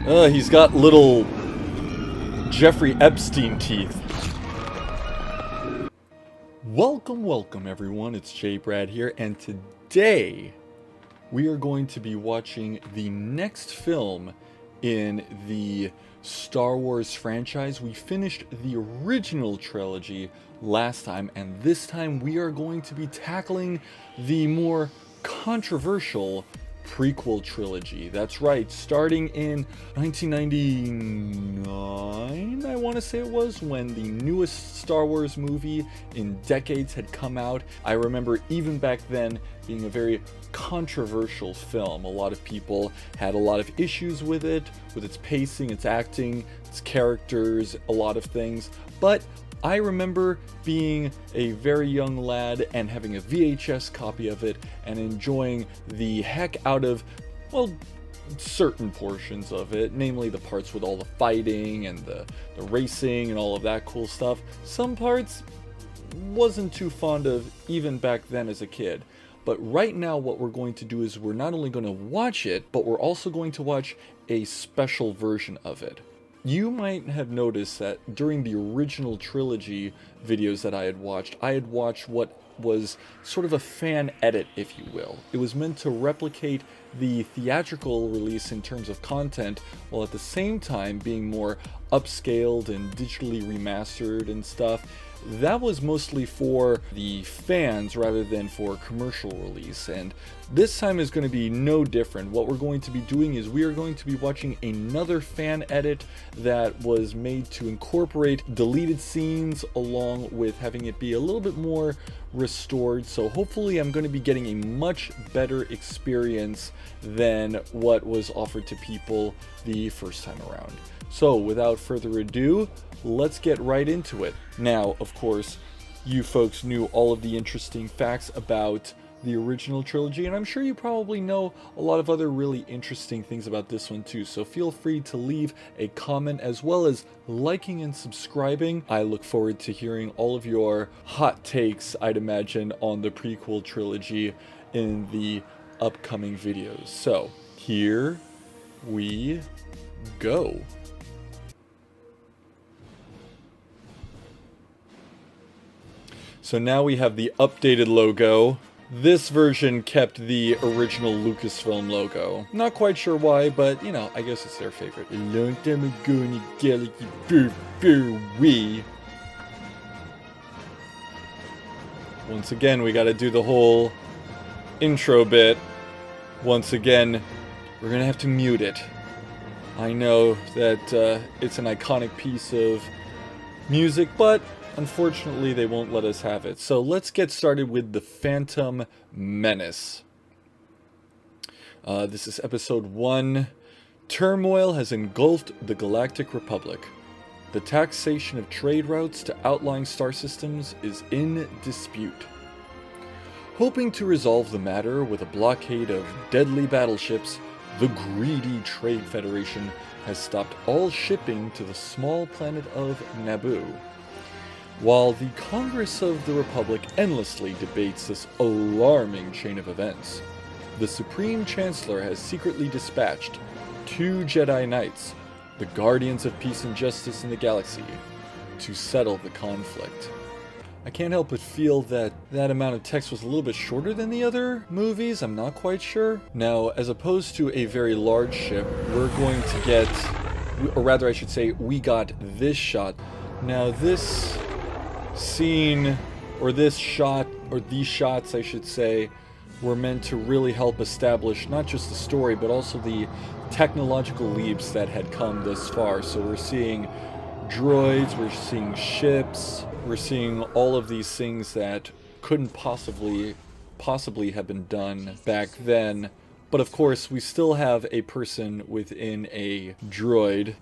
He's got little Jeffrey Epstein teeth. Welcome everyone, it's J Brad here, and today we are going to be watching the next film in the Star Wars franchise. We finished the original trilogy last time, and this time we are going to be tackling the more controversial prequel trilogy. That's right, starting in 1999, I want to say it was, when the newest Star Wars movie in decades had come out. I remember even back then being a very controversial film. A lot of people had a lot of issues with it, with its pacing, its acting, its characters, a lot of things. But I remember being a very young lad and having a VHS copy of it and enjoying the heck out of, well, certain portions of it, namely the parts with all the fighting and the racing and all of that cool stuff. Some parts wasn't too fond of even back then as a kid. But right now what we're going to do is we're not only going to watch it, but we're also going to watch a special version of it. You might have noticed that during the original trilogy videos that I had watched what was sort of a fan edit, if you will. It was meant to replicate the theatrical release in terms of content, while at the same time being more upscaled and digitally remastered and stuff. That was mostly for the fans rather than for commercial release, and this time is going to be no different. What we're going to be doing is we are going to be watching another fan edit that was made to incorporate deleted scenes along with having it be a little bit more restored. So hopefully I'm going to be getting a much better experience than what was offered to people the first time around. So without further ado, let's get right into it. Now, of course, you folks knew all of the interesting facts about the original trilogy, and I'm sure you probably know a lot of other really interesting things about this one too, so feel free to leave a comment as well as liking and subscribing. I look forward to hearing all of your hot takes, I'd imagine, on the prequel trilogy in the upcoming videos. So, here we go. So now we have the updated logo. This version kept the original Lucasfilm logo. Not quite sure why, but you know, I guess it's their favorite. A long time ago in the galaxy, far away. Once again, we gotta do the whole intro bit. Once again, we're gonna have to mute it. I know that it's an iconic piece of music, but unfortunately, they won't let us have it. So let's get started with The Phantom Menace. This is episode 1. Turmoil has engulfed the Galactic Republic. The taxation of trade routes to outlying star systems is in dispute. Hoping to resolve the matter with a blockade of deadly battleships, the greedy Trade Federation has stopped all shipping to the small planet of Naboo. While the Congress of the Republic endlessly debates this alarming chain of events, the Supreme Chancellor has secretly dispatched 2 Jedi Knights, the guardians of peace and justice in the galaxy, to settle the conflict. I can't help but feel that that amount of text was a little bit shorter than the other movies. I'm not quite sure. Now, as opposed to a very large ship, we're going to get, or rather I should say, we got this shot. Now this scene, or this shot, or these shots I should say, were meant to really help establish not just the story but also the technological leaps that had come thus far. So we're seeing droids, we're seeing ships, we're seeing all of these things that couldn't possibly have been done back then. But of course we still have a person within a droid.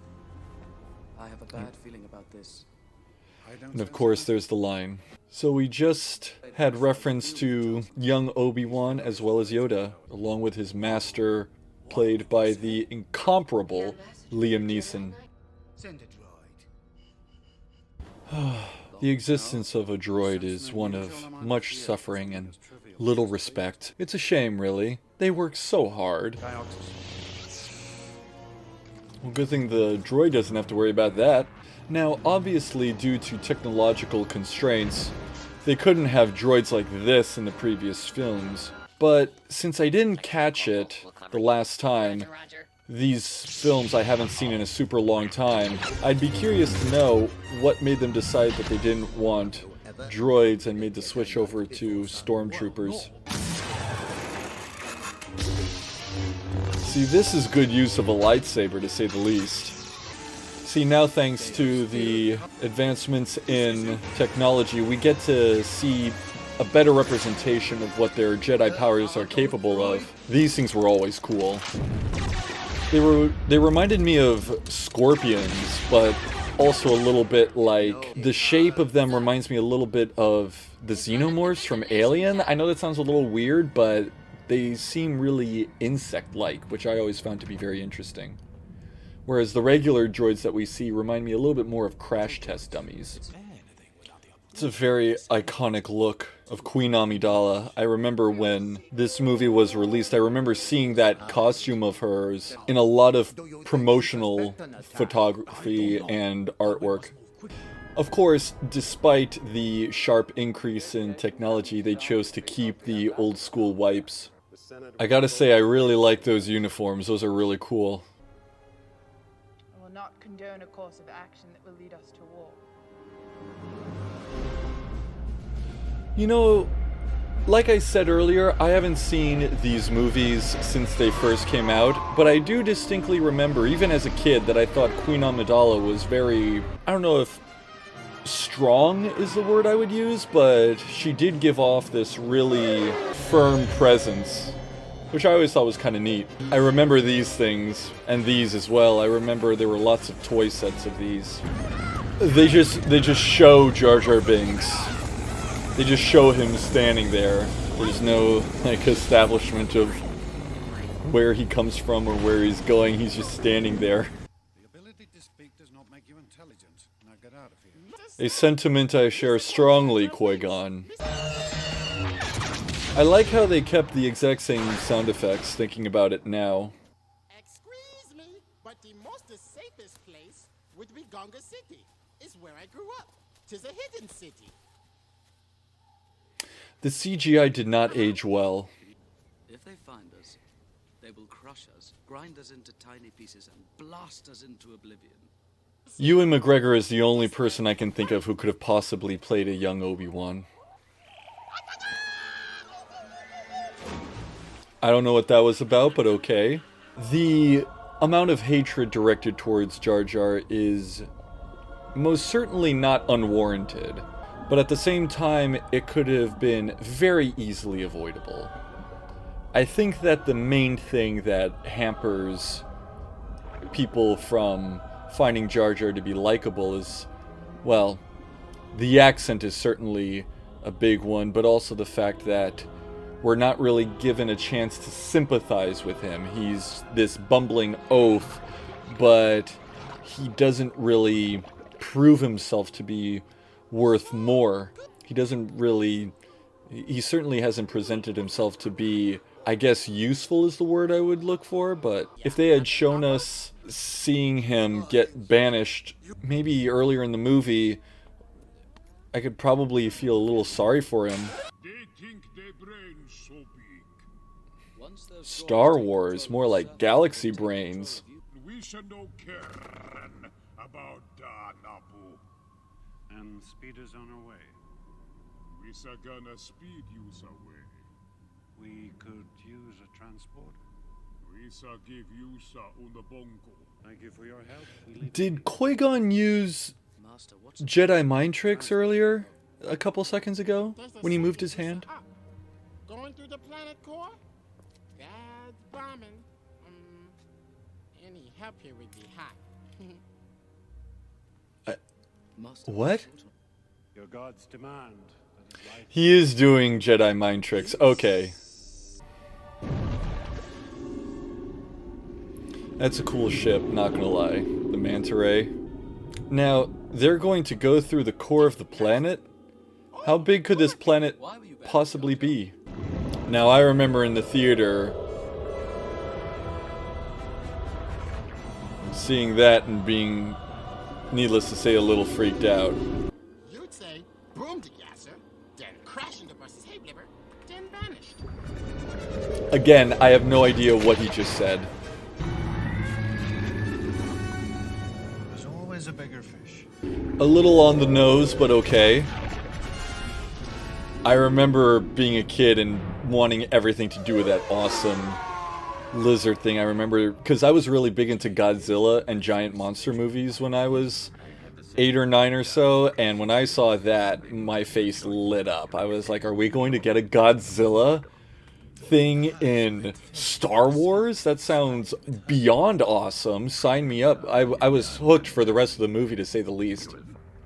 I have a bad feeling about this. And of course there's the line. So we just had reference to young Obi-Wan as well as Yoda, along with his master, played by the incomparable Liam Neeson. Send a droid. The existence of a droid is one of much suffering and little respect. It's a shame, really. They work so hard. Well, good thing the droid doesn't have to worry about that. Now, obviously, due to technological constraints, they couldn't have droids like this in the previous films. But since I didn't catch it the last time, these films I haven't seen in a super long time, I'd be curious to know what made them decide that they didn't want droids and made the switch over to stormtroopers. See, this is good use of a lightsaber, to say the least. See, now thanks to the advancements in technology, we get to see a better representation of what their Jedi powers are capable of. These things were always cool. They reminded me of scorpions, but also a little bit like... The shape of them reminds me a little bit of the xenomorphs from Alien. I know that sounds a little weird, but they seem really insect-like, which I always found to be very interesting. Whereas the regular droids that we see remind me a little bit more of crash test dummies. It's a very iconic look of Queen Amidala. I remember when this movie was released, I remember seeing that costume of hers in a lot of promotional photography and artwork. Of course, despite the sharp increase in technology, they chose to keep the old school wipes. I gotta say, I really like those uniforms. Those are really cool. I will not condone a course of action that will lead us to war. You know, like I said earlier, I haven't seen these movies since they first came out, but I do distinctly remember, even as a kid, that I thought Queen Amidala was very... I don't know if strong is the word I would use, but she did give off this really firm presence, which I always thought was kind of neat. I remember these things, and these as well. I remember there were lots of toy sets of these. They just show Jar Jar Binks. They just show him standing there. There's no, like, establishment of where he comes from or where he's going. He's just standing there. The ability to speak does not make you intelligent. Now get out of here. A sentiment I share strongly, Qui-Gon. I like how they kept the exact same sound effects, thinking about it now. Excuse me, but the most safest place would be Gonga City. It's where I grew up. 'Tis a hidden city. The CGI did not age well. If they find us, they will crush us, grind us into tiny pieces, and blast us into oblivion. Ewan McGregor is the only person I can think of who could have possibly played a young Obi-Wan. I don't know what that was about, but okay. The amount of hatred directed towards Jar Jar is most certainly not unwarranted. But at the same time, it could have been very easily avoidable. I think that the main thing that hampers people from finding Jar Jar to be likable is, well, the accent is certainly a big one, but also the fact that we're not really given a chance to sympathize with him. He's this bumbling oaf, but he doesn't really prove himself to be worth more. He certainly hasn't presented himself to be, I guess, useful is the word I would look for, but if they had shown us seeing him get banished maybe earlier in the movie, I could probably feel a little sorry for him. Star Wars, more like galaxy brains. We should no care about Naboo. And speed is on our way. We are gonna speed you away. We could use a transporter. We shall give you una bongo. Thank you for your help. Did Qui-Gon use Jedi mind tricks earlier? A couple seconds ago? When he moved his hand? Going through the planet core? God's bombing. Any help here would be hot. What? Your God's demand. He is doing Jedi mind tricks. Okay. That's a cool ship, not gonna lie. The Manta Ray. Now, they're going to go through the core of the planet? How big could this planet possibly be? Now, I remember in the theater seeing that and being, needless to say, a little freaked out. You'd say, boom to gasser, then crash into Buster's hay liver, then vanished. Again, I have no idea what he just said. There's always a bigger fish. A little on the nose, but okay. I remember being a kid and wanting everything to do with that awesome lizard thing. I remember, because I was really big into Godzilla and giant monster movies when I was 8 or 9 or so, and when I saw that, my face lit up. I was like, are we going to get a Godzilla thing in Star Wars? That sounds beyond awesome. Sign me up. I was hooked for the rest of the movie, to say the least.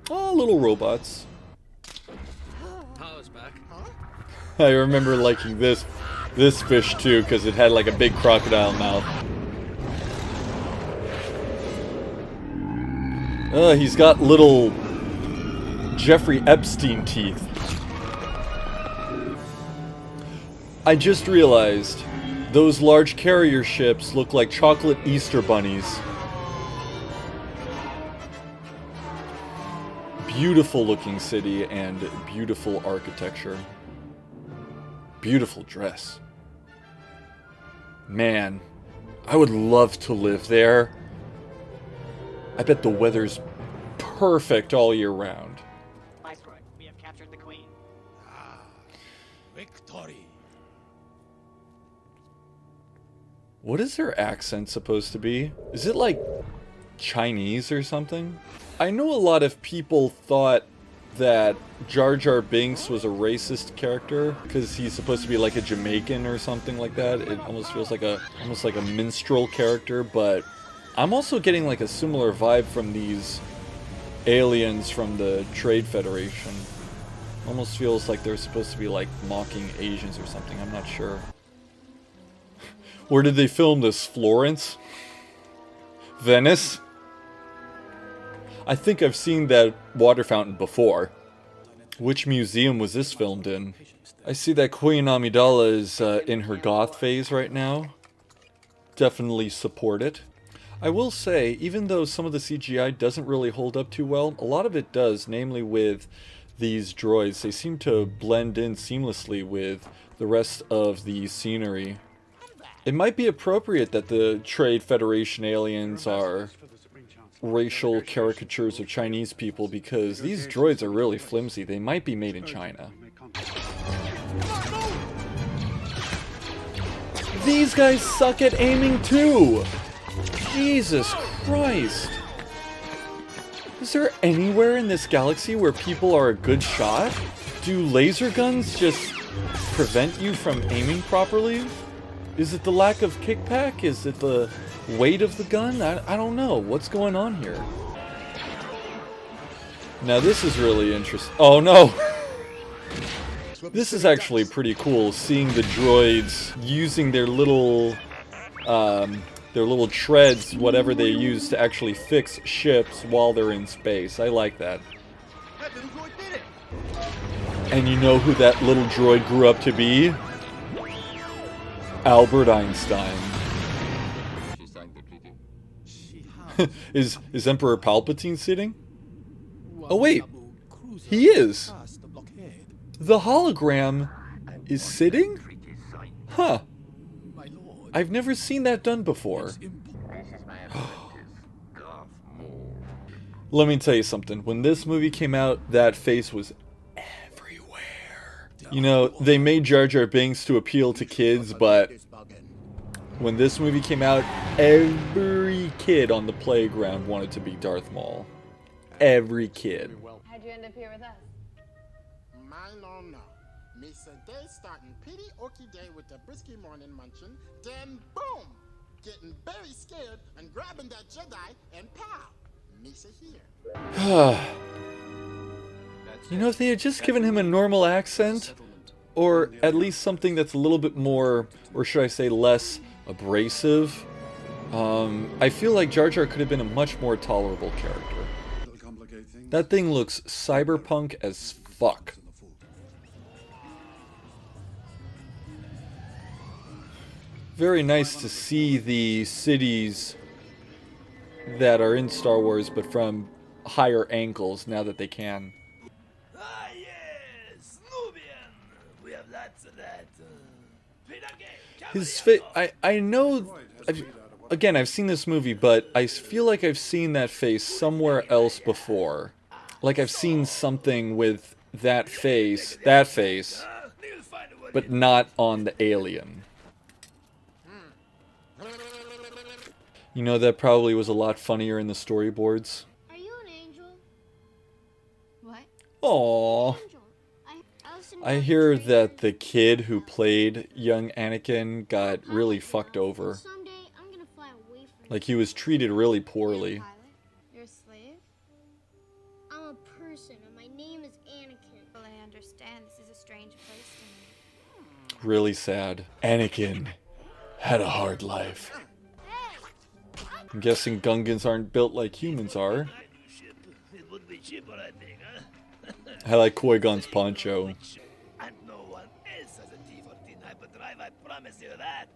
Oh, little robots. Power's back. I remember liking this fish too, because it had like a big crocodile mouth. He's got little Jeffrey Epstein teeth. I just realized those large carrier ships look like chocolate Easter bunnies. Beautiful looking city and beautiful architecture. Beautiful dress. Man, I would love to live there. I bet the weather's perfect all year round. Viceroy, we have captured the Queen. Victory. What is their accent supposed to be? Is it like Chinese or something? I know a lot of people thought that Jar Jar Binks was a racist character because he's supposed to be like a Jamaican or something like that. It almost feels like almost like a minstrel character, but I'm also getting like a similar vibe from these aliens from the Trade Federation. Almost feels like they're supposed to be like mocking Asians or something. I'm not sure. Where did they film this? Florence? Venice? I think I've seen that water fountain before. Which museum was this filmed in? I see that Queen Amidala is in her goth phase right now. Definitely support it. I will say, even though some of the CGI doesn't really hold up too well, a lot of it does, namely with these droids. They seem to blend in seamlessly with the rest of the scenery. It might be appropriate that the Trade Federation aliens are racial caricatures of Chinese people, because these droids are really flimsy. They might be made in China. These guys suck at aiming too! Jesus Christ! Is there anywhere in this galaxy where people are a good shot? Do laser guns just prevent you from aiming properly? Is it the lack of kickback? Is it the weight of the gun? I don't know. What's going on here? Now this is really interesting. Oh no! This is actually pretty cool, seeing the droids using their little treads, whatever they use to actually fix ships while they're in space. I like that. And you know who that little droid grew up to be? Albert Einstein. Is Emperor Palpatine sitting? Oh wait, he is. The hologram is sitting? Huh. I've never seen that done before. Let me tell you something. When this movie came out, that face was everywhere. You know, they made Jar Jar Binks to appeal to kids, but when this movie came out, every kid on the playground wanted to be Darth Maul. Every kid. How'd you end up here with us? Mine on now. Me say day starting pretty okie day with the brisky morning munchin', then boom! Getting very scared and grabbing that Jedi and pow! Me say here. You know, if they had just given him a normal accent, or at least something that's a little bit more, or should I say less abrasive, I feel like Jar Jar could have been a much more tolerable character. That thing looks cyberpunk as fuck. Very nice to see the cities that are in Star Wars, but from higher angles now that they can. Ah, yes, Nubian. We have lots of that. His face, I know, again, I've seen this movie, but I feel like I've seen that face somewhere else before. Like I've seen something with that face, but not on the alien. You know, that probably was a lot funnier in the storyboards. Are you an angel? What? Aww. I hear that the kid who played young Anakin got really fucked over. Someday I'm gonna fly away from Like he was treated really poorly. You're a slave? I'm a person and my name is Anakin. Well, I understand this is a strange place to me. Really sad. Anakin had a hard life. I'm guessing Gungans aren't built like humans are. I like Qui-Gon's poncho. And no one else has a T-14 hyperdrive, I promise you that.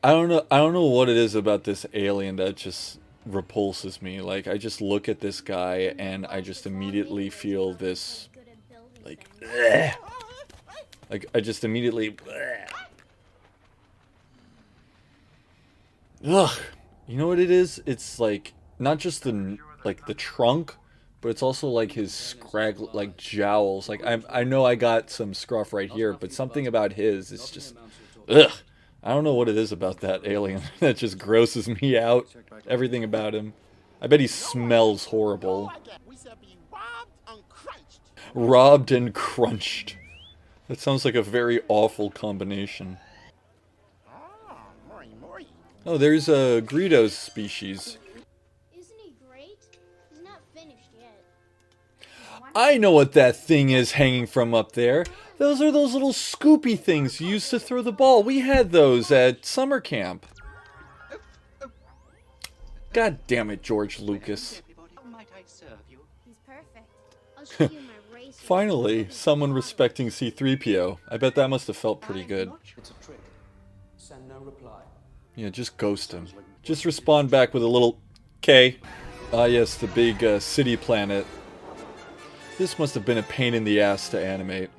I don't know what it is about this alien that just repulses me. Like, I just look at this guy and I just immediately feel this, like, bleh. Like, I just immediately, bleh. Ugh. You know what it is? It's like, not just the trunk, but it's also like his scraggle, like jowls. Like, I know I got some scruff right here, but something about his is just, ugh. I don't know what it is about that alien that just grosses me out. Everything about him. I bet he smells horrible. Robbed and crunched. That sounds like a very awful combination. Oh, there's a Greedo's species. Isn't he great? He's not finished yet. I know what that thing is hanging from up there. Those are those little scoopy things you used to throw the ball. We had those at summer camp. God damn it, George Lucas. He's perfect. I'll show you my race. Finally, someone respecting C-3PO. I bet that must have felt pretty good. It's a trick. Send no reply. Yeah, just ghost him. Just respond back with a little K. Ah yes, the big city planet. This must have been a pain in the ass to animate.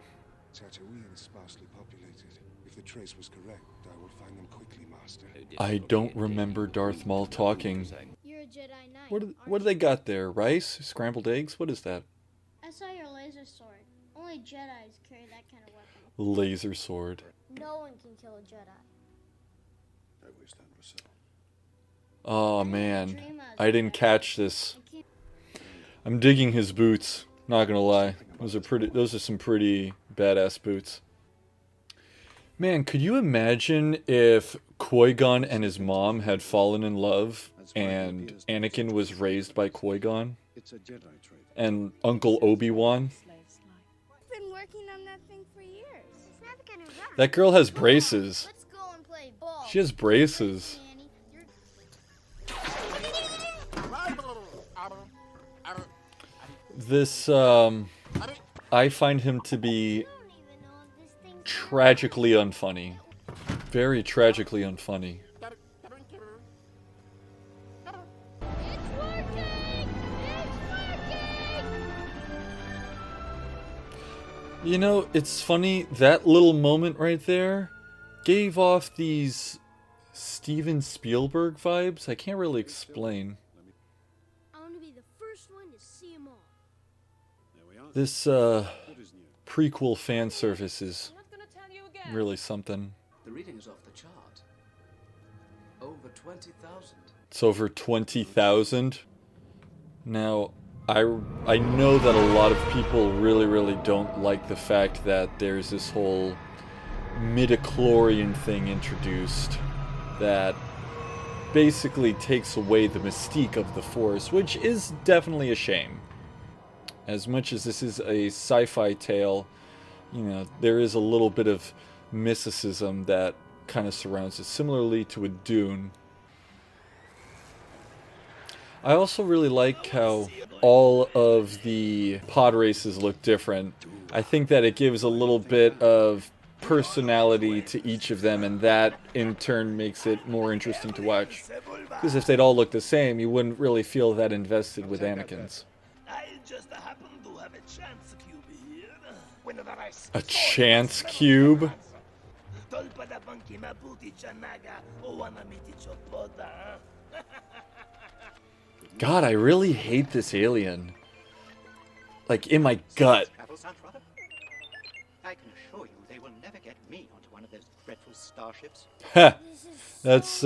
Tatooine is sparsely populated. If the trace was correct, I will find them quickly, Master. I don't remember Darth Maul talking. You're a Jedi Knight. What do they got there? Rice? Scrambled eggs? What is that? I saw your laser sword. Only Jedis carry that kind of weapon. Laser sword. No one can kill a Jedi. I wish that was so. Oh man, I didn't catch this. I'm digging his boots. Not gonna lie, those are some pretty badass boots. Man, could you imagine if Qui-Gon and his mom had fallen in love and Anakin was raised by Qui-Gon and Uncle Obi-Wan? I've been working on that thing for years. It's never gonna run. That girl has braces. Let's go and play ball. She has braces. This, I find him to be tragically unfunny. Very tragically unfunny. It's working! It's working! You know, it's funny, that little moment right there gave off these Steven Spielberg vibes. I can't really explain. I want to be the first one to see them all. This prequel fan service is really something. The reading is off the chart. Over 20,000. It's over 20,000. Now, I know that a lot of people really don't like the fact that there's this whole midichlorian thing introduced that basically takes away the mystique of the Force, which is definitely a shame. As much as this is a sci-fi tale, you know, there is a little bit of mysticism that kind of surrounds it, similarly to a Dune. I also really like how all of the pod races look different. I think that it gives a little bit of personality to each of them, and that in turn makes it more interesting to watch. Because if they'd all look the same, you wouldn't really feel that invested with Anakin's. I just happen to have a chance cube here. A chance cube? God, I really hate this alien. Like, in my gut. I can assure you they will never get me onto one of those dreadful starships. Heh. That's,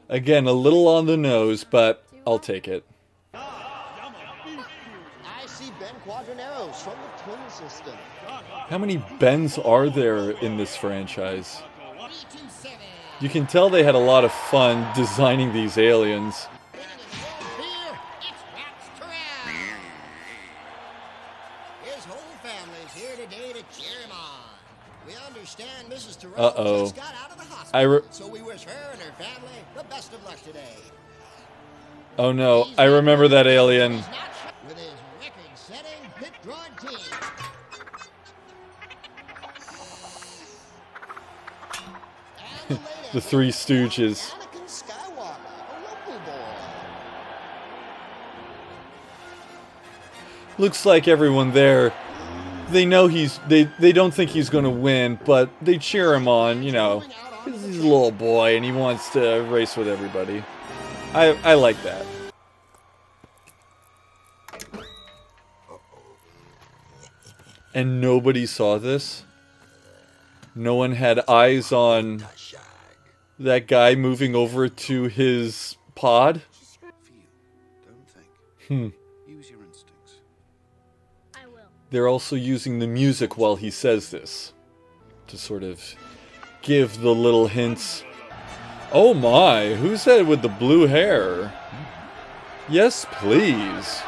again, a little on the nose, but I'll take it. I see Ben Quadraneros from the Twin System. How many Bens are there in this franchise? You can tell they had a lot of fun designing these aliens. His whole family's here today to cheer him on. We understand Mrs. Terrell Uh-oh. just got out of the hospital, so we wish her and her family the best of luck today. Oh no, I remember that alien. With his record-setting pit droid team. The Three Stooges. Anakin Skywalker, a local boy. Looks like everyone there, they know they don't think he's gonna win, but they cheer him on, you know, 'cause he's a little boy and he wants to race with everybody. I like that. And nobody saw this? No one had eyes on that guy moving over to his pod? Use your instincts. I will. They're also using the music while he says this to sort of give the little hints. Oh my, who's that with the blue hair? Yes, please.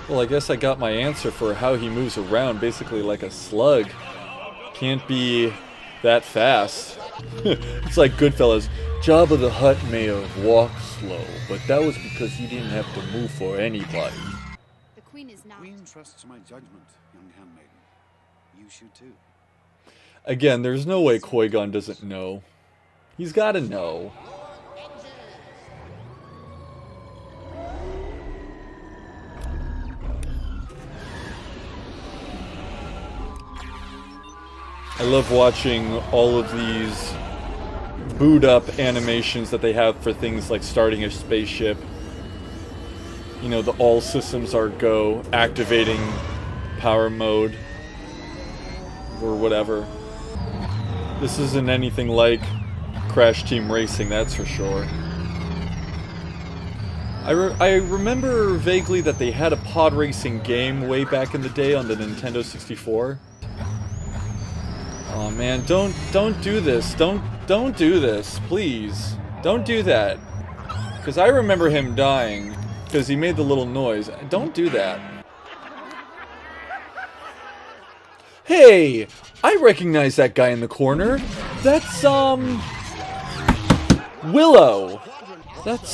Well, I guess I got my answer for how he moves around, basically like a slug. Can't be that fast. It's like Goodfellas. Jabba the Hutt may have walked slow, but that was because he didn't have to move for anybody. The Queen is not. Queen trusts my judgment, young handmaiden. You should too. Again, there's no way Qui-Gon doesn't know. He's gotta know. I love watching all of these boot up animations that they have for things like starting a spaceship. You know, the all systems are go, activating power mode, or whatever. This isn't anything like Crash Team Racing, that's for sure. I remember vaguely that they had a pod racing game way back in the day on the Nintendo 64. Oh man, don't do this. Don't do this, please. Don't do that. Because I remember him dying because he made the little noise. Don't do that. Hey, I recognize that guy in the corner. That's Willow. That's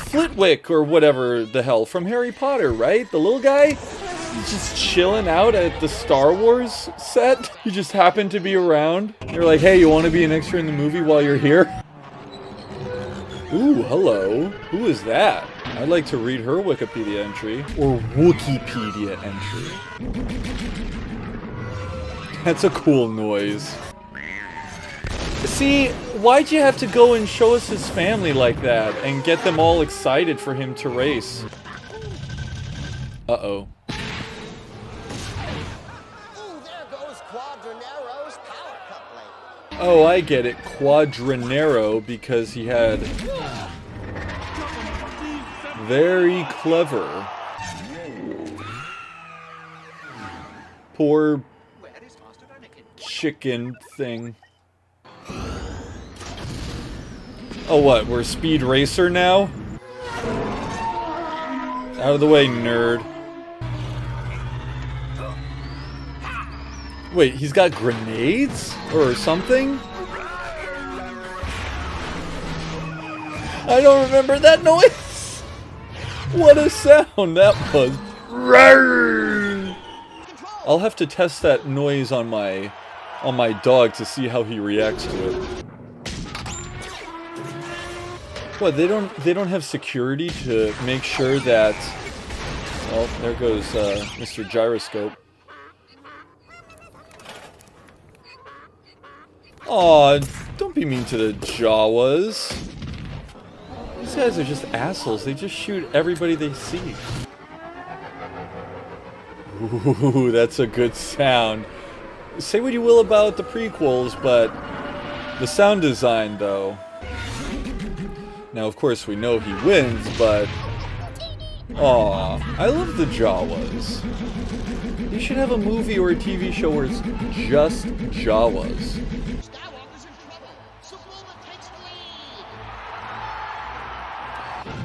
Flitwick or whatever the hell from Harry Potter, right? The little guy? He's just chilling out at the Star Wars set. You just happen to be around. You're like, hey, you want to be an extra in the movie while you're here? Ooh, hello. Who is that? I'd like to read her Wikipedia entry. Or Wikipedia entry. That's a cool noise. See, why'd you have to go and show us his family like that and get them all excited for him to race? Uh-oh. Oh, I get it. Quadranero, because he had... Very clever. Poor... chicken thing. Oh, what? We're Speed Racer now? Out of the way, nerd. Wait, he's got grenades? Or something? I don't remember that noise! What a sound that was. I'll have to test that noise on my on my dog to see how he reacts to it. What, they don't have security to make sure that... Well, there goes Mr. Gyroscope. Aw, don't be mean to the Jawas. These guys are just assholes. They just shoot everybody they see. Ooh, that's a good sound. Say what you will about the prequels, but the sound design, though. Now, of course, we know he wins, but... Aw, I love the Jawas. You should have a movie or a TV show where it's just Jawas.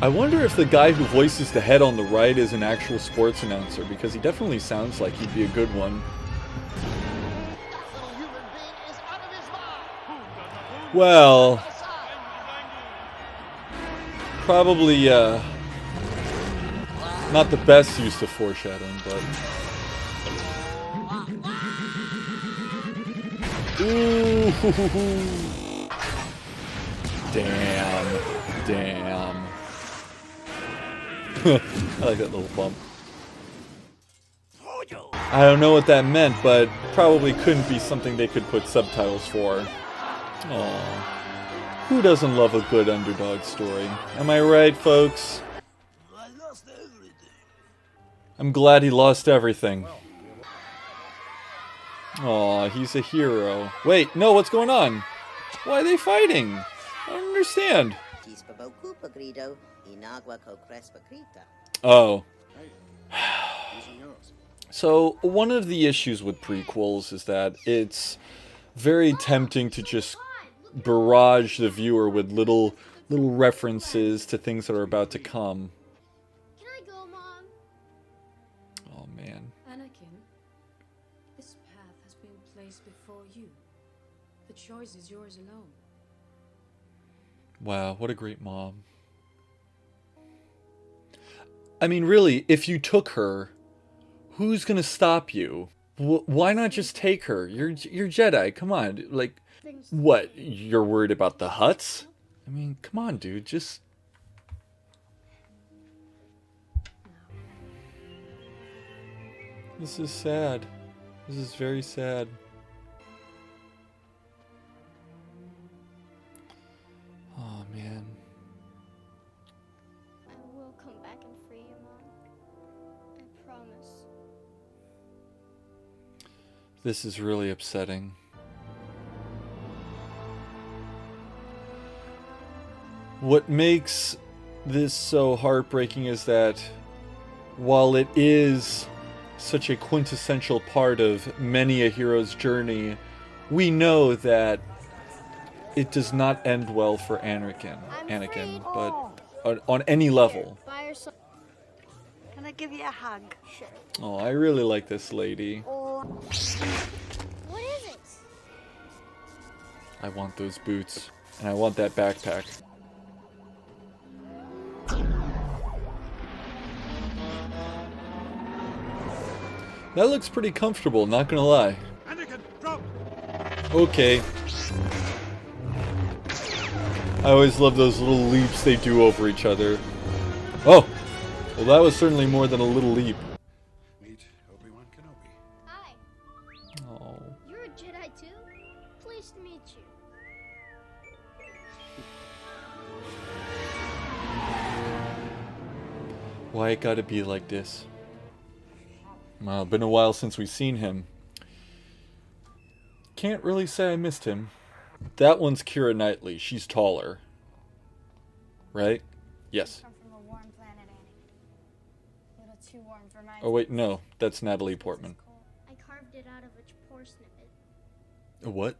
I wonder if the guy who voices the head on the right is an actual sports announcer, because he definitely sounds like he'd be a good one. Well... Probably, not the best use of foreshadowing, but... Ooh! Damn. Damn. I like that little bump. I don't know what that meant, but probably couldn't be something they could put subtitles for. Aww. Who doesn't love a good underdog story? Am I right, folks? I lost everything. I'm glad he lost everything. Aw, he's a hero. Wait, no, what's going on? Why are they fighting? I don't understand. Oh. So, one of the issues with prequels is that it's very tempting to just barrage the viewer with little references to things that are about to come. Can I go, Mom? Oh, man. Anakin, this path has been placed before you. The choice is yours alone. Wow, what a great mom. I mean, really, if you took her, who's gonna stop you? Why not just take her? You're Jedi, come on. Like, what, you're worried about the Hutts? I mean, come on, dude, just... This is sad. This is very sad. Oh, man. I will come back and free you, Mom. I promise. This is really upsetting. What makes this so heartbreaking is that while it is such a quintessential part of many a hero's journey, we know that it does not end well for Anakin, but on any level. Can I give you a hug? Sure. Oh, I really like this lady. What is it? I want those boots, and I want that backpack. That looks pretty comfortable, not gonna lie. Anakin, drop! Okay. I always love those little leaps they do over each other. Oh! Well, that was certainly more than a little leap. Meet Obi-Wan Kenobi. Hi. Oh. You're a Jedi too? Pleased to meet you. Why it gotta be like this? Well, been a while since we've seen him. Can't really say I missed him. That one's Keira Knightley. She's taller. Right? Yes. Come from a warm planet, Annie. A little too warm for my... Oh wait, no. That's Natalie Portman. I carved it out of a porcelain. A what?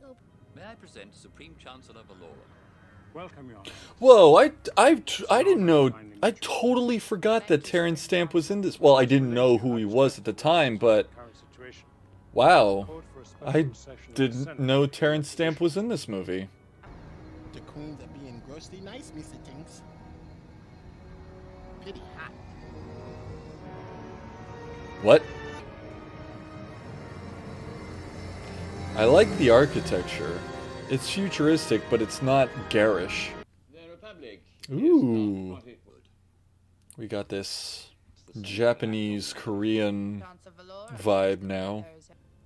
May I present Supreme Chancellor Valora? Welcome, Your Honor. Whoa, I didn't know. I totally forgot that Terrence Stamp was in this. Well, I didn't know who he was at the time, but... Wow. I didn't know Terrence Stamp was in this movie. The queens are being grossly nice, Mr. Tinks. Pity hot. What? I like the architecture. It's futuristic, but it's not garish. Ooh. We got this Japanese, Korean vibe now.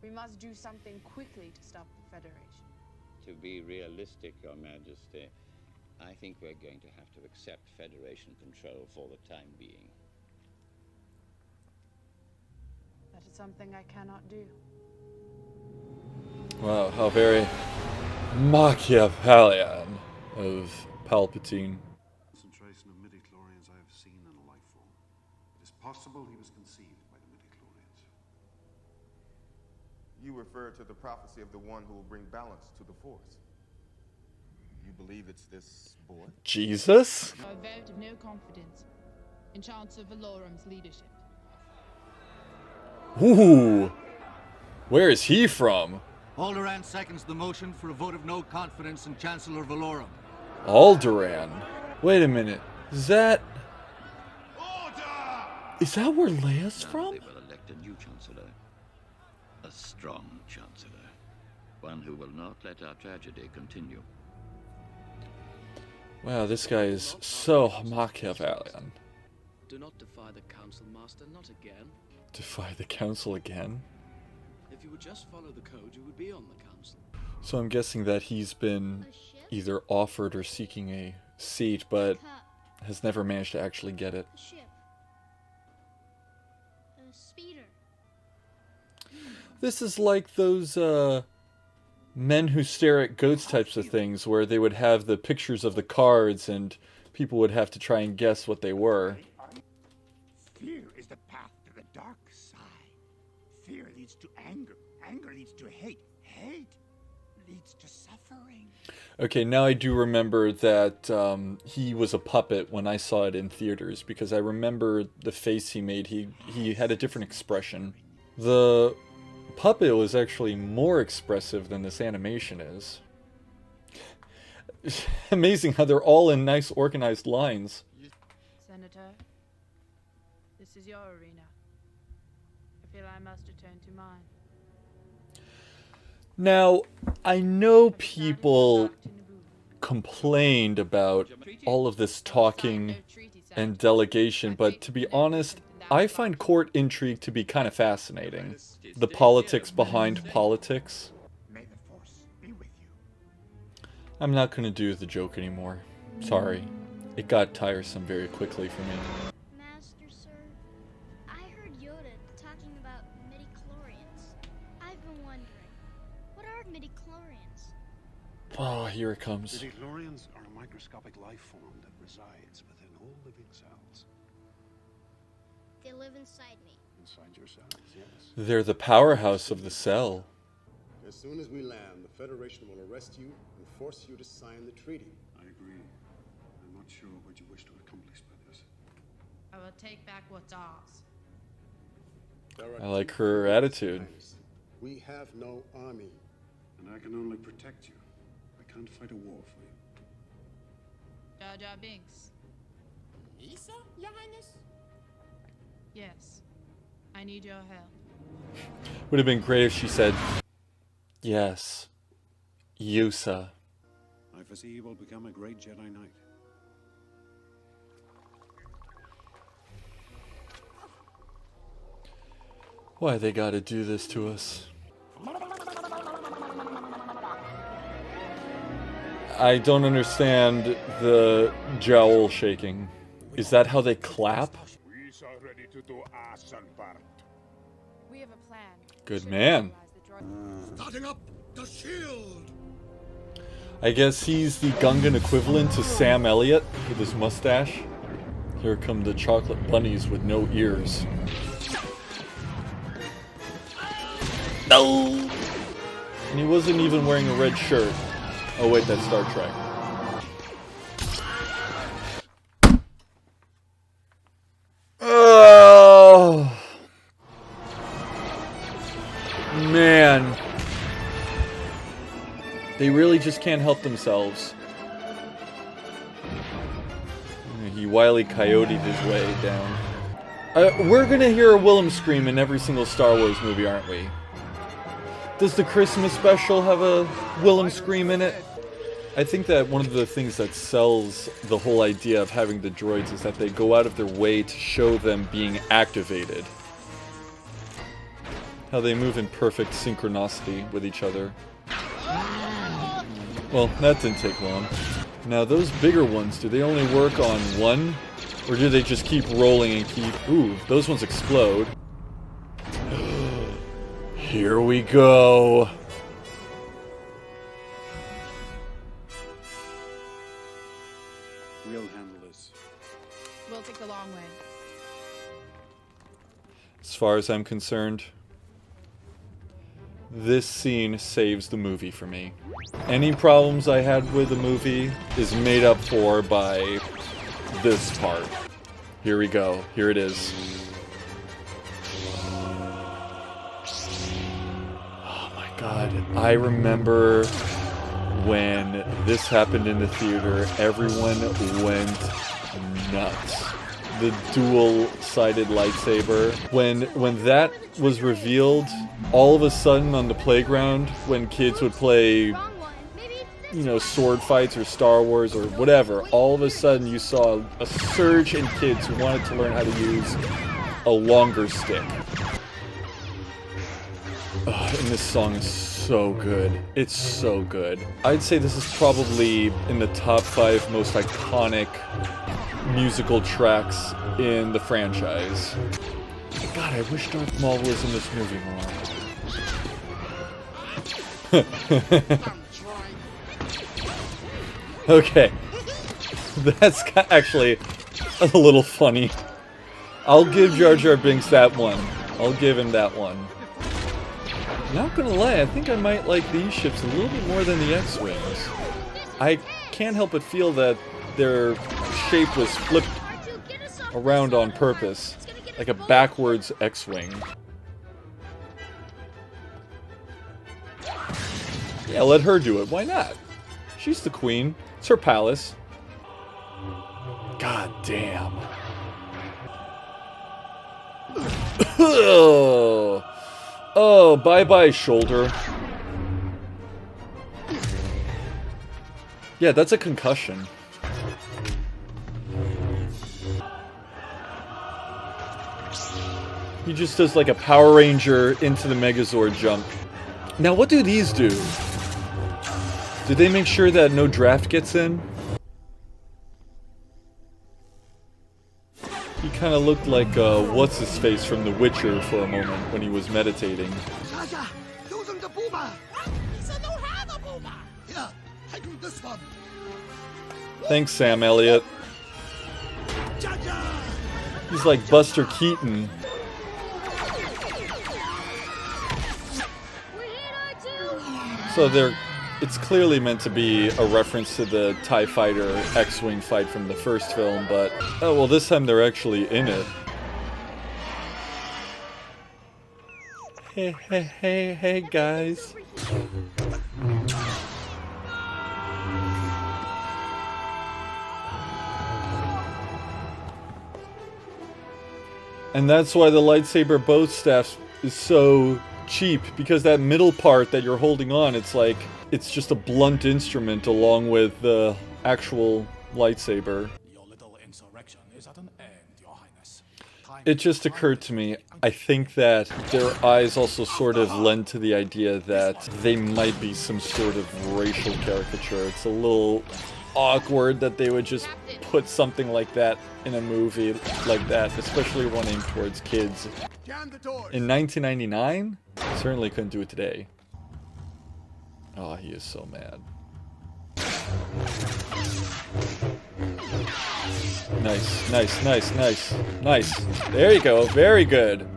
We must do something quickly to stop the Federation. To be realistic, Your Majesty, I think we're going to have to accept Federation control for the time being. That is something I cannot do. Wow, how very Machiavellian of Palpatine. Concentration of midi-chlorians I have seen in a life form. It is possible he was conceived by the midi-chlorians. You refer to the prophecy of the one who will bring balance to the Force. You believe it's this boy? Jesus? A vote of no confidence in Chancellor Valorum's leadership. Ooh. Where is he from? Alderaan seconds the motion for a vote of no confidence in Chancellor Valorum. Alderaan? Wait a minute. Is that where Leia's from? They will elect a new Chancellor. A strong Chancellor. One who will not let our tragedy continue. Wow, this guy is so Machiavellian. Do not defy the Council, Master, not again. Defy the Council again? If you would just follow the code, you would be on the Council. So I'm guessing that he's been either offered or seeking a seat, but has never managed to actually get it. A ship. A speeder. This is like those men who stare at goats types of things, where they would have the pictures of the cards and people would have to try and guess what they were. Fear is the path to the dark side. Fear leads to anger. Anger leads to hate. Hate leads to suffering. Okay, now I do remember that he was a puppet when I saw it in theaters, because I remember the face he made. He had a different expression. The puppet was actually more expressive than this animation is. Amazing how they're all in nice organized lines. Senator, this is your arena. I feel I must return to mine. Now, I know people complained about all of this talking and delegation, but to be honest, I find court intrigue to be kind of fascinating. The politics behind politics. I'm not going to do the joke anymore. Sorry. It got tiresome very quickly for me. Master, sir, I heard Yoda talking about midi-chlorians. I've been wondering, what are midi-chlorians? Oh, here it comes. Midi-chlorians are a microscopic life form that resides within all living cells. They live inside me. Inside your cells, yes. They're the powerhouse of the cell. As soon as we land, the Federation will arrest you and force you to sign the treaty. I agree. I'm not sure what you wish to accomplish by this. I will take back what's ours. I like her attitude. We have no army. And I can only protect you. I can't fight a war for you. Jar Jar Binks. Isa, Your Highness? Yes. I need your help. Would have been great if she said, yes, Yusa. I foresee you will become a great Jedi Knight. Why they gotta do this to us? I don't understand the jowl shaking. Is that how they clap? We have a plan. Good man. Starting up the shield. I guess he's the Gungan equivalent to Sam Elliott with his mustache. Here come the chocolate bunnies with no ears. No! And he wasn't even wearing a red shirt. Oh wait, that's Star Trek. Oh man. They really just can't help themselves. He Wile E. Coyote'd his way down. We're gonna hear a Willem scream in every single Star Wars movie, aren't we? Does the Christmas special have a Willem scream in it? I think that one of the things that sells the whole idea of having the droids is that they go out of their way to show them being activated. How they move in perfect synchronicity with each other. Well, that didn't take long. Now those bigger ones, do they only work on one? Or do they just keep rolling and keep... Ooh, those ones explode. Here we go. We'll handle this. We'll take the long way. As far as I'm concerned, this scene saves the movie for me. Any problems I had with the movie is made up for by this part. Here we go. Here it is. Oh my god. I remember when this happened in the theater, everyone went nuts. The dual-sided lightsaber. When that was revealed, all of a sudden on the playground, when kids would play, you know, sword fights or Star Wars or whatever, all of a sudden you saw a surge in kids who wanted to learn how to use a longer stick. And this song is so good. It's so good. I'd say this is probably in the top 5 most iconic musical tracks in the franchise. God, I wish Darth Maul was in this movie more. Okay. That's actually a little funny. I'll give Jar Jar Binks that one. I'll give him that one. Not gonna lie, I think I might like these ships a little bit more than the X-Wings. I can't help but feel that their shape was flipped around on purpose, like a backwards X-Wing. Yeah, let her do it. Why not? She's the queen. It's her palace. God damn. Oh, bye-bye, shoulder. Yeah, that's a concussion. He just does like a Power Ranger into the Megazord jump. Now, what do these do? Do they make sure that no draft gets in? He kind of looked like, what's-his-face from The Witcher for a moment when he was meditating. Thanks, Sam Elliott. He's like Buster Keaton. So it's clearly meant to be a reference to the TIE Fighter X-Wing fight from the first film, but... Oh, well, this time they're actually in it. Hey, guys. And that's why the lightsaber bow staff is so cheap, because that middle part that you're holding on, it's like, it's just a blunt instrument along with the actual lightsaber. Your little insurrection is at an end, Your Highness. It just occurred to me, I think that their eyes also sort of lend to the idea that they might be some sort of racial caricature. It's a little awkward that they would just put something like that in a movie like that, especially one aimed towards kids. In 1999? Certainly couldn't do it today. Oh, he is so mad. Nice. There you go. Very good.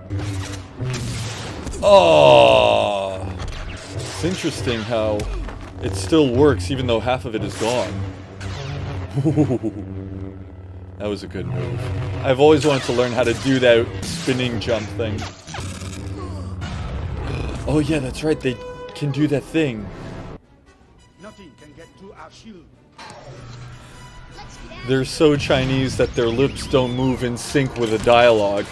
Oh! It's interesting how it still works even though half of it is gone. That was a good move. I've always wanted to learn how to do that spinning jump thing. Oh yeah, that's right. They can do that thing. Nothing can get through our shield. They're so Chinese that their lips don't move in sync with the dialogue.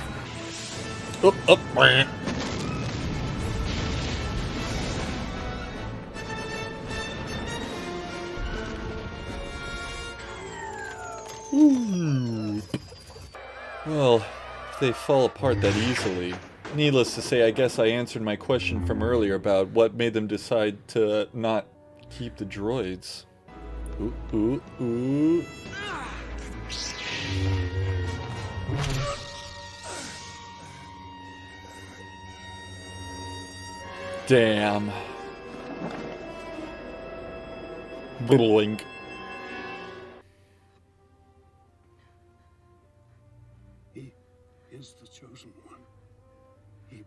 Ooh. Well, if they fall apart that easily. Needless to say, I guess I answered my question from earlier about what made them decide to not keep the droids. Ooh, ooh, ooh. Damn. Blink. He is the chosen one. He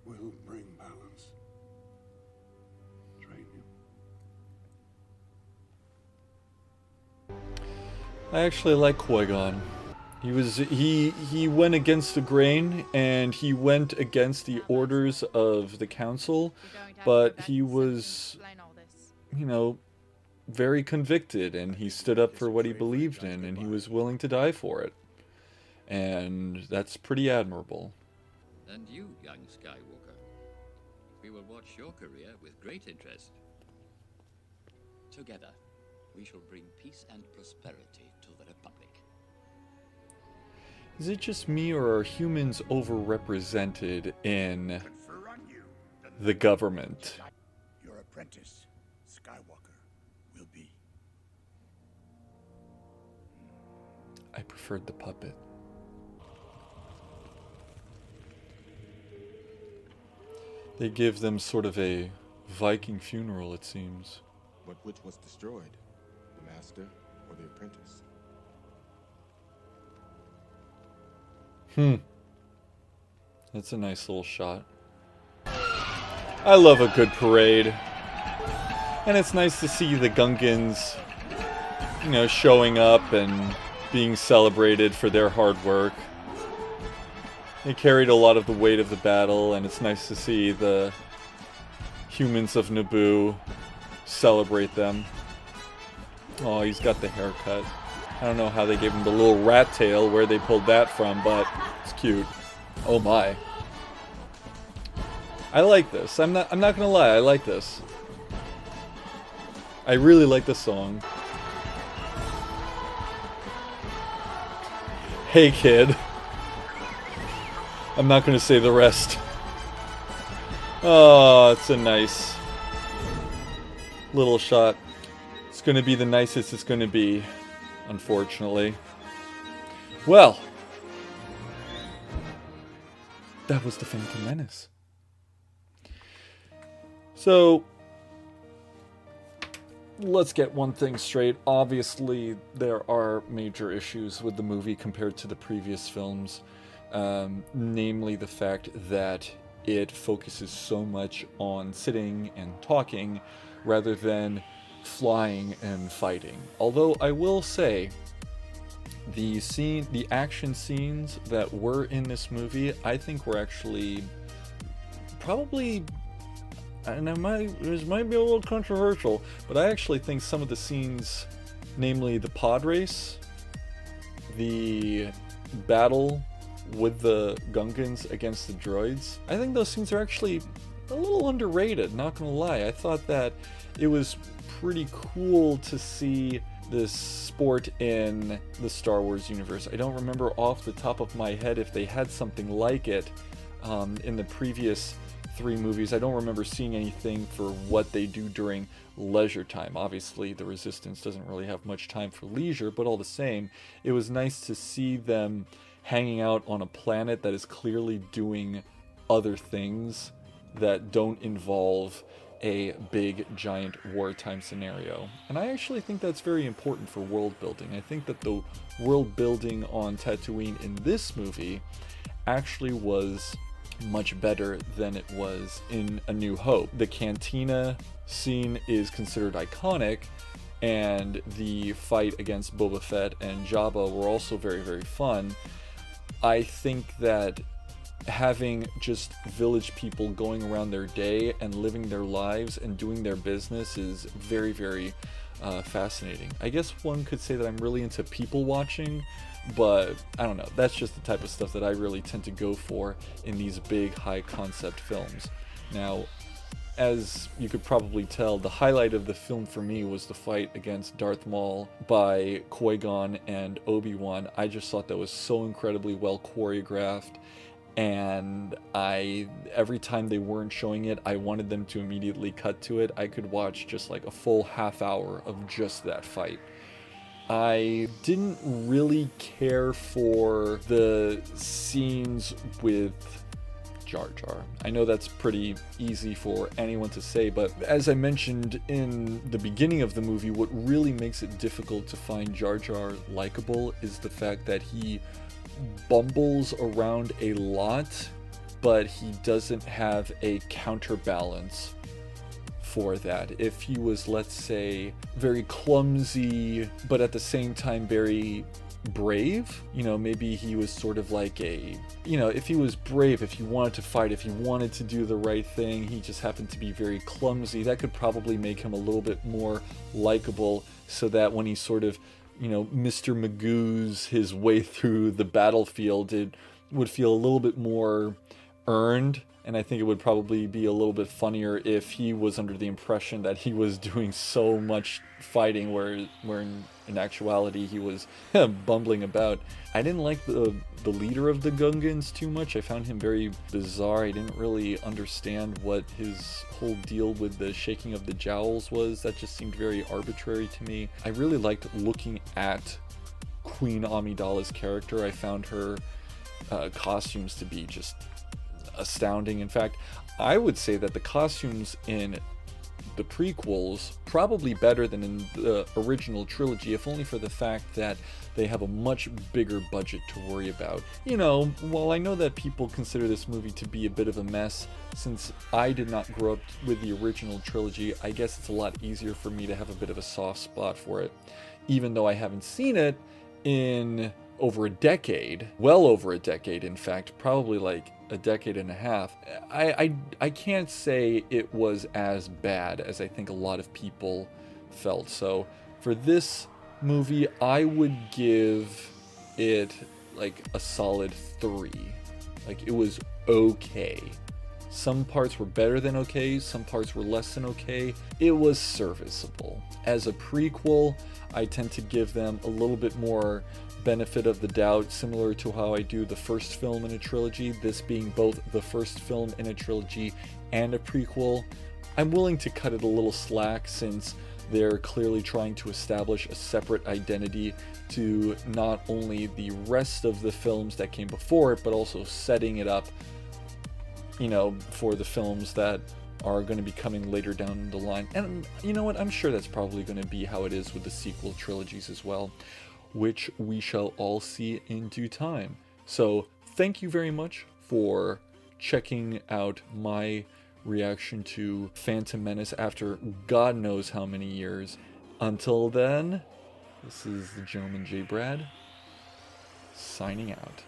will bring balance. Train him. I actually like Qui-Gon. He went against the grain, and he went against the orders of the council, but he was, you know, very convicted, and he stood up for what he believed in, and he was willing to die for it. And that's pretty admirable. And you, young Skywalker, we will watch your career with great interest. Together, we shall bring peace and prosperity to the Republic. Is it just me, or are humans overrepresented in the government? Your apprentice, Skywalker, will be. I preferred the puppet. They give them sort of a Viking funeral, it seems. But which was destroyed? The master or the apprentice? That's a nice little shot. I love a good parade. And it's nice to see the Gungans, you know, showing up and being celebrated for their hard work. They carried a lot of the weight of the battle, and it's nice to see the humans of Naboo celebrate them. Oh, he's got the haircut. I don't know how they gave him the little rat tail, where they pulled that from, but it's cute. Oh my. I like this. I'm not gonna lie, I like this. I really like the song. Hey kid. I'm not gonna say the rest. Oh, it's a nice little shot. It's gonna be the nicest it's gonna be, unfortunately. Well, that was The Phantom Menace. So, let's get one thing straight. Obviously, there are major issues with the movie compared to the previous films. Namely the fact that it focuses so much on sitting and talking rather than flying and fighting. Although I will say, the action scenes that were in this movie, I think were actually probably, and this might be a little controversial, but I actually think some of the scenes, namely the pod race, the battle with the Gungans against the droids, I think those scenes are actually a little underrated, not gonna lie. I thought that it was pretty cool to see this sport in the Star Wars universe. I don't remember off the top of my head if they had something like it in the previous 3 movies. I don't remember seeing anything for what they do during leisure time. Obviously, the Resistance doesn't really have much time for leisure, but all the same, it was nice to see them hanging out on a planet that is clearly doing other things that don't involve a big, giant wartime scenario. And I actually think that's very important for world building. I think that the world building on Tatooine in this movie actually was much better than it was in A New Hope. The cantina scene is considered iconic, and the fight against Boba Fett and Jabba were also very, very fun. I think that having just village people going around their day and living their lives and doing their business is very, very fascinating. I guess one could say that I'm really into people watching, but I don't know. That's just the type of stuff that I really tend to go for in these big, high concept films. Now, as you could probably tell, the highlight of the film for me was the fight against Darth Maul by Qui-Gon and Obi-Wan. I just thought that was so incredibly well choreographed, and every time they weren't showing it, I wanted them to immediately cut to it. I could watch just like a full half hour of just that fight. I didn't really care for the scenes with Jar Jar. I know that's pretty easy for anyone to say, but as I mentioned in the beginning of the movie, what really makes it difficult to find Jar Jar likable is the fact that he bumbles around a lot, but he doesn't have a counterbalance for that. If he was, let's say, very clumsy, but at the same time very brave, maybe he was sort of like if he was brave, if he wanted to fight, if he wanted to do the right thing, he just happened to be very clumsy, that could probably make him a little bit more likable, so that when he sort of, Mr. Magoo's his way through the battlefield, it would feel a little bit more earned. And I think it would probably be a little bit funnier if he was under the impression that he was doing so much fighting where in actuality he was bumbling about. I didn't like the leader of the Gungans too much. I found him very bizarre. I didn't really understand what his whole deal with the shaking of the jowls was. That just seemed very arbitrary to me. I really liked looking at Queen Amidala's character. I found her costumes to be just astounding. In fact, I would say that the costumes in the prequels probably better than in the original trilogy, if only for the fact that they have a much bigger budget to worry about. While I know that people consider this movie to be a bit of a mess, since I did not grow up with the original trilogy, I guess it's a lot easier for me to have a bit of a soft spot for it, even though I haven't seen it in over a decade, well over a decade, in fact, probably like a decade and a half. I can't say it was as bad as I think a lot of people felt. So for this movie, I would give it like a solid 3. Like, it was okay. Some parts were better than okay, some parts were less than okay. It was serviceable. As a prequel, I tend to give them a little bit more benefit of the doubt, similar to how I do the first film in a trilogy, this being both the first film in a trilogy and a prequel. I'm willing to cut it a little slack, since they're clearly trying to establish a separate identity to not only the rest of the films that came before it, but also setting it up, for the films that are going to be coming later down the line. And you know what, I'm sure that's probably going to be how it is with the sequel trilogies as well, which we shall all see in due time. So thank you very much for checking out my reaction to Phantom Menace after God knows how many years. Until then, this is the Gentleman J. Brad, signing out.